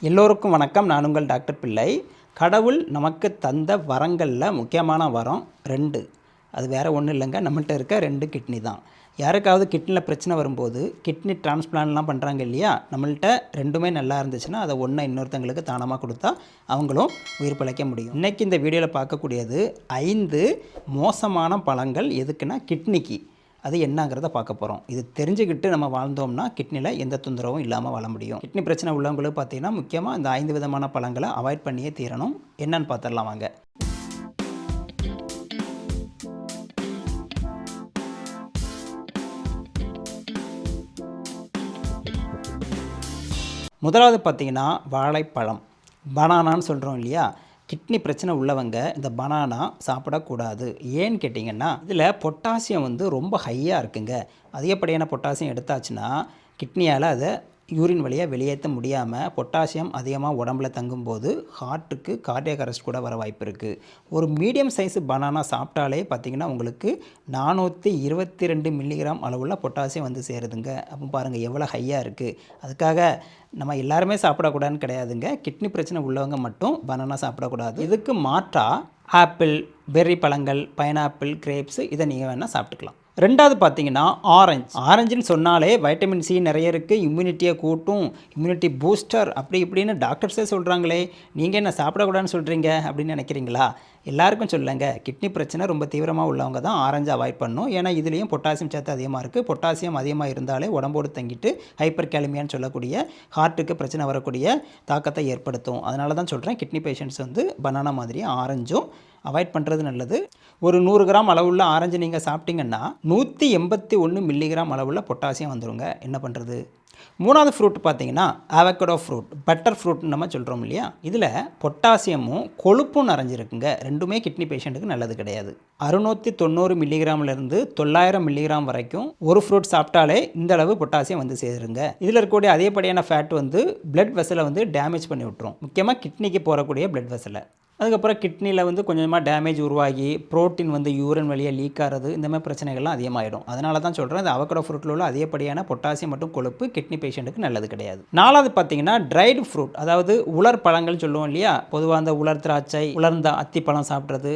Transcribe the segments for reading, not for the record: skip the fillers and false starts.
எல்லோருக்கும் வணக்கம். நான் உங்கள் டாக்டர் பிள்ளை. கடவுள் நமக்கு தந்த வரங்களில் முக்கியமான வரம் 2. அது வேறு ஒன்றும் இல்லைங்க, நம்மள்கிட்ட இருக்க 2 கிட்னி தான். யாருக்காவது கிட்னியில் பிரச்சனை வரும்போது கிட்னி டிரான்ஸ்பிளான்ட்லாம் பண்ணுறாங்க இல்லையா, நம்மள்கிட்ட 2மே நல்லா இருந்துச்சுன்னா அதை ஒன்றை இன்னொருத்தங்களுக்கு தானமாக கொடுத்தா அவங்களும் உயிர் பிழைக்க முடியும். இன்றைக்கி இந்த வீடியோவில் பார்க்கக்கூடியது 5 மோசமான பழங்கள் எதுக்குன்னா கிட்னிக்கு. அது என்னங்கிறத பார்க்க போகிறோம். இது தெரிஞ்சுக்கிட்டு நம்ம வாழ்ந்தோம்னா கிட்னியில் எந்த தொந்தரவும் இல்லாமல் வாழ முடியும். கிட்னி பிரச்சனை உள்ளவங்களுக்கு பார்த்தீங்கன்னா முக்கியமாக இந்த 5 விதமான பழங்களை அவாய்ட் பண்ணியே தீரணும். என்னன்னு பார்த்துடலாம் வாங்க. முதலாவது பார்த்தீங்கன்னா வாழைப்பழம், பனானான்னு சொல்கிறோம் இல்லையா. கிட்னி பிரச்சனை உள்ளவங்க இந்த பனானா சாப்பிடக்கூடாது. ஏன்னு கேட்டிங்கன்னா இதில் பொட்டாசியம் ரொம்ப ஹையாக இருக்குங்க. அதிகப்படியான பொட்டாசியம் எடுத்தாச்சுன்னா கிட்னியால் அதை யூரின் வழியாக வெளியேற்ற முடியாமல் பொட்டாசியம் அதிகமாக உடம்புல தங்கும்போது ஹார்ட்டுக்கு கார்டியாக் அரெஸ்ட் கூட வர வாய்ப்பு இருக்குது. ஒரு மீடியம் சைஸு பனானா சாப்பிட்டாலே பார்த்திங்கன்னா உங்களுக்கு 422 மில்லிகிராம் அளவுள்ள பொட்டாசியம் சேருதுங்க. அப்போ பாருங்கள் எவ்வளோ ஹையாக இருக்குது. அதுக்காக நம்ம எல்லாருமே சாப்பிடக்கூடாதுன்னு கிடையாதுங்க. கிட்னி பிரச்சனை உள்ளவங்க மட்டும் பனானா சாப்பிடக்கூடாது. இதுக்கு மாற்றாக ஆப்பிள், பெர்ரி பழங்கள், பைனாப்பிள், கிரேப்ஸு இதை நீங்கள் வேணால் சாப்பிட்டுக்கலாம். 2வது பார்த்தீங்கன்னா ஆரஞ்சுன்னு சொன்னாலே வைட்டமின் சி நிறைய இருக்குது, இம்யூனிட்டியை கூட்டும், இம்யூனிட்டி பூஸ்டர் அப்படி இப்படின்னு டாக்டர்ஸே சொல்கிறாங்களே, நீங்கள் என்ன சாப்பிடக்கூடாதுன்னு சொல்கிறீங்க அப்படின்னு நினைக்கிறீங்களா? எல்லாருக்கும் சொல்லுங்க, கிட்னி பிரச்சனை ரொம்ப தீவிரமாக உள்ளவங்க தான் ஆரஞ்சு அவாய்ட் பண்ணணும். ஏன்னா இதுலேயும் பொட்டாசியம் சத்து அதிகமாக இருக்குது. பொட்டாசியம் அதிகமாக இருந்தாலே உடம்போடு தங்கிட்டு ஹைப்பர் கேலமியான்னு சொல்லக்கூடிய ஹார்ட்டுக்கு பிரச்சனை வரக்கூடிய தாக்கத்தை ஏற்படுத்தும். அதனால தான் சொல்கிறேன், கிட்னி பேஷண்ட்ஸ் பனானா மாதிரி ஆரஞ்சும் அவாய்ட் பண்ணுறது நல்லது. ஒரு 100 கிராம் அளவுள்ள ஆரஞ்சு நீங்கள் சாப்பிட்டீங்கன்னா 181 மில்லிகிராம் அளவுள்ள பொட்டாசியம் வந்துடுங்க. என்ன பண்ணுறது? 3வது ஃப்ரூட் பார்த்தீங்கன்னா அவகேடோ ஃப்ரூட், பட்டர் ஃப்ரூட்னு நம்ம சொல்கிறோம் இல்லையா. இதில் பொட்டாசியமும் கொழுப்பும் நிறைஞ்சிருக்குங்க. 2மே கிட்னி பேஷண்ட்டுக்கு நல்லது கிடையாது. 690 மில்லிகிராம்லேருந்து 900 மில்லிகிராம் வரைக்கும் ஒரு ஃப்ரூட் சாப்பிட்டாலே இந்த அளவு பொட்டாசியம் சேருங்க. இதில் இருக்கக்கூடிய அதிகப்படியான ஃபேட் பிளட் வெசலை டேமேஜ் பண்ணி விட்டுரும். முக்கியமாக கிட்னிக்கு போகக்கூடிய பிளட் வெசலை. அதுக்கப்புறம் கிட்னியில் கொஞ்சமாக டேமேஜ் உருவாகி புரோட்டீன் யூரின் வழியாக லீக் ஆகிறது, இந்த மாதிரி பிரச்சனைகள்லாம் அதிகமாகிடும். அதனால தான் சொல்கிறேன், இந்த அவகேடோ ஃப்ரூட்டில் உள்ள அதிகப்படியான பொட்டாசியம் மற்றும் கொழுப்பு கிட்னி பேஷண்ட்டுக்கு நல்லது கிடையாது. 4வது பார்த்தீங்கன்னா ட்ரைடு ஃப்ரூட், அதாவது உலர் பழங்கள் சொல்லுவோம் இல்லையா. பொதுவாக அந்த உலர் திராட்சை, உலர்ந்த அத்திப்பழம் சாப்பிட்றது,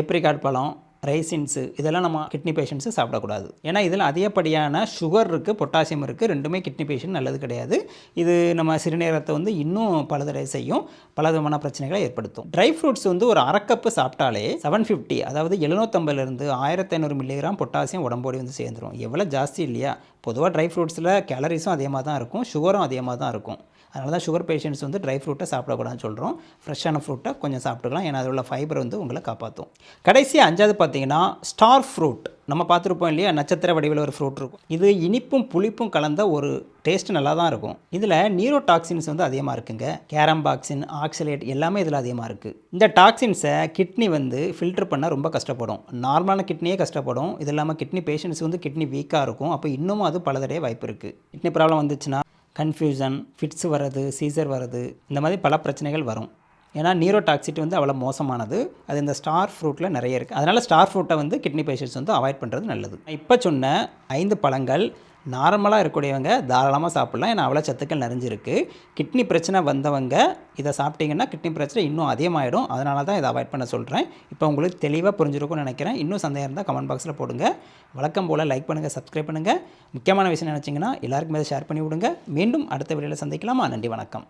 ஏப்ரிகாட் பழம், ரைசின்ஸு இதெல்லாம் நம்ம கிட்னி பேஷண்ட்ஸு சாப்பிடக்கூடாது. ஏன்னா இதில் அதிகப்படியான சுகர் இருக்குது, பொட்டாசியம் இருக்குது. 2மே கிட்னி பேஷண்ட் நல்லது கிடையாது. இது நம்ம சிறுநீரகத்தை இன்னும் பலதடை செய்யும், பல விதமான பிரச்சனைகளை ஏற்படுத்தும். ட்ரை ஃப்ரூட்ஸ் ஒரு அரை கப்பு சாப்பிட்டாலே 750, அதாவது 750லேருந்து 1500 மில்லிகிராம் பொட்டாசியம் உடம்போடு சேர்ந்துடும். எவ்வளோ ஜாஸ்தி இல்லையா. பொதுவாக ட்ரை ஃப்ரூட்ஸில் கேலரிஸும் அதிகமாக தான் இருக்கும், சுகரும் அதிகமாக தான் இருக்கும். அதனால தான் சுகர் பேஷண்ட்ஸ் ட்ரை ஃப்ரூட்டை சாப்பிடக்கூடாதுன்னு சொல்கிறோம். ஃப்ரெஷ்ஷான ஃப்ரூட்டை கொஞ்சம் சாப்பிட்டுக்கலாம், ஏன்னா அதில் உள்ள ஃபைபர் உங்களை காப்பாற்றும். கடைசி 5வது பார்த்தீங்கன்னா ஸ்டார் ஃப்ரூட். நம்ம பார்த்துருப்போம் இல்லையா, நட்சத்திர வடிவில் ஒரு ஃப்ரூட் இருக்கும். இது இனிப்பும் புளிப்பும் கலந்த ஒரு டேஸ்ட் நல்லா தான் இருக்கும். இதில் நியூரோடாக்சின்ஸ் அதிகமாக இருக்குங்க. கேரம்பாக்சின், ஆக்சலேட் எல்லாமே இதில் அதிகமாக இருக்குது. இந்த டாக்சின்ஸை கிட்னி ஃபில்டர் பண்ண ரொம்ப கஷ்டப்படும். நார்மலான கிட்னியே கஷ்டப்படும். இது இல்லாமல் கிட்னி பேஷண்ட்ஸ் கிட்னி வீக்காக இருக்கும். அப்போ இன்னமும் அது பலதடைய வாய்ப்பு இருக்குது. கிட்னி ப்ராப்ளம் வந்துச்சுன்னா கன்ஃபியூஷன், ஃபிட்ஸ் வர்றது, சீசர் வர்றது, இந்த மாதிரி பல பிரச்சனைகள் வரும். ஏன்னா நியூரோடாக்சிட்டி அவ்வளோ மோசமானது. அது இந்த ஸ்டார் ஃப்ரூட்டில் நிறைய இருக்குது. அதனால் ஸ்டார் ஃப்ரூட்டை கிட்னி பேஷண்ட்ஸ் அவாய்ட் பண்ணுறது நல்லது. இப்போ சொன்ன 5 பழங்கள் நார்மலாக இருக்கக்கூடியவங்க தாராளமாக சாப்பிட்லாம். ஏன்னா அவ்வளோ சத்துக்கள் நிறைஞ்சிருக்கு. கிட்னி பிரச்சனை வந்தவங்க இதை சாப்பிட்டிங்கன்னா கிட்னி பிரச்சனை இன்னும் அதிகமாகிடும். அதனால தான் இதை அவாய்ட் பண்ண சொல்கிறேன். இப்போ உங்களுக்கு தெளிவாக புரிஞ்சிருக்கும்னு நினைக்கிறேன். இன்னும் சந்தேகம் இருந்தால் கமெண்ட் பாக்ஸில் போடுங்க. வழக்கம் போல் லைக் பண்ணுங்கள், சப்ஸ்கிரைப் பண்ணுங்கள். முக்கியமான விஷயம் நினச்சிங்கன்னா எல்லாருக்குமே ஷேர் பண்ணி விடுங்க. மீண்டும் அடுத்த வீடியோவில் சந்திக்கலாமா? நன்றி, வணக்கம்.